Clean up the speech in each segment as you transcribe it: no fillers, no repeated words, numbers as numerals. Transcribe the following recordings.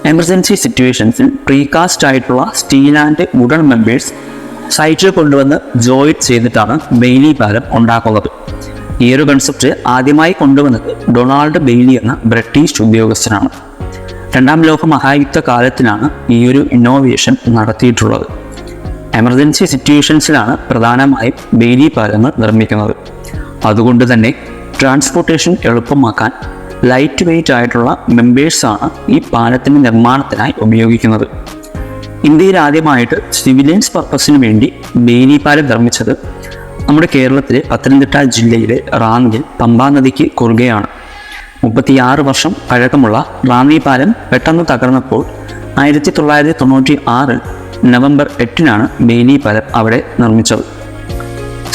Emergency സിറ്റുവേഷൻസിൽ precast ആയിട്ടുള്ള steel and wooden members സൈറ്റിൽ കൊണ്ടുവന്ന് ജോയിറ്റ് ചെയ്തിട്ടാണ് ബെയ്ലി പാലം ഉണ്ടാക്കുന്നത്. ഈ ഒരു കൺസെപ്റ്റ് ആദ്യമായി കൊണ്ടുവന്നത് ഡൊണാൾഡ് ബെയ്ലി എന്ന ബ്രിട്ടീഷ് ഉദ്യോഗസ്ഥനാണ്. രണ്ടാം ലോക മഹായുദ്ധ കാലത്തിലാണ് ഈ ഒരു ഇന്നോവേഷൻ നടത്തിയിട്ടുള്ളത്. എമർജൻസി സിറ്റുവേഷൻസിലാണ് പ്രധാനമായും ബെയ്ലി പാലങ്ങൾ നിർമ്മിക്കുന്നത്. അതുകൊണ്ട് തന്നെ ട്രാൻസ്പോർട്ടേഷൻ എളുപ്പമാക്കാൻ ലൈറ്റ് വെയ്റ്റ് ആയിട്ടുള്ള മെമ്പേഴ്സാണ് ഈ പാലത്തിൻ്റെ നിർമ്മാണത്തിനായി ഉപയോഗിക്കുന്നത്. ഇന്ത്യയിൽ ആദ്യമായിട്ട് സിവിലിയൻസ് പർപ്പസിന് വേണ്ടി ബെയ്ലി പാലം നിർമ്മിച്ചത് നമ്മുടെ കേരളത്തിലെ പത്തനംതിട്ട ജില്ലയിലെ റാന്നിയിൽ പമ്പാ നദിക്ക് കുറുകെയാണ്. 36 വർഷം പഴക്കമുള്ള റാന്നി പാലം പെട്ടെന്ന് തകർന്നപ്പോൾ 1996 നവംബർ 8 ബെയ്ലി പാലം അവിടെ നിർമ്മിച്ചത്.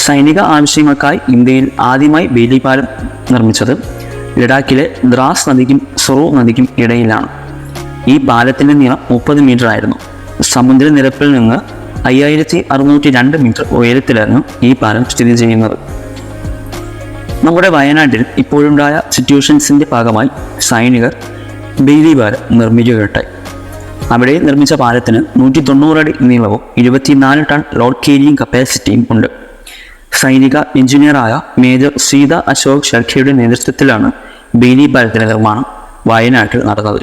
സൈനിക ആവശ്യങ്ങൾക്കായി ഇന്ത്യയിൽ ആദ്യമായി ബെയ്ലി പാലം നിർമ്മിച്ചത് ലഡാക്കിലെ ദ്രാസ് നദിക്കും സൊറു നദിക്കും ഇടയിലാണ്. ഈ പാലത്തിൻ്റെ നീളം 30 മീറ്റർ ആയിരുന്നു. സമുദ്രനിരപ്പിൽ നിന്ന് 5602 മീറ്റർ ഉയരത്തിലായിരുന്നു ഈ പാലം സ്ഥിതി ചെയ്യുന്നത്. നമ്മുടെ വയനാട്ടിൽ ഇപ്പോഴുണ്ടായ സിറ്റുവേഷൻസിൻ്റെ ഭാഗമായി സൈനികർ ബെയ്ലി പാലം നിർമ്മിക്കുകയുണ്ടായി. അവിടെ നിർമ്മിച്ച പാലത്തിന് 190 അടി നീളവും 24 ടൺ ലോഡ് ക്യാരിയിങ് കപ്പാസിറ്റിയും ഉണ്ട്. സൈനിക എഞ്ചിനീയറായ മേജർ സീത അശോക് ഷർഖയുടെ നേതൃത്വത്തിലാണ് ബെയ്ലി പാലത്തിൻ്റെ നിർമ്മാണം വയനാട്ടിൽ നടന്നത്.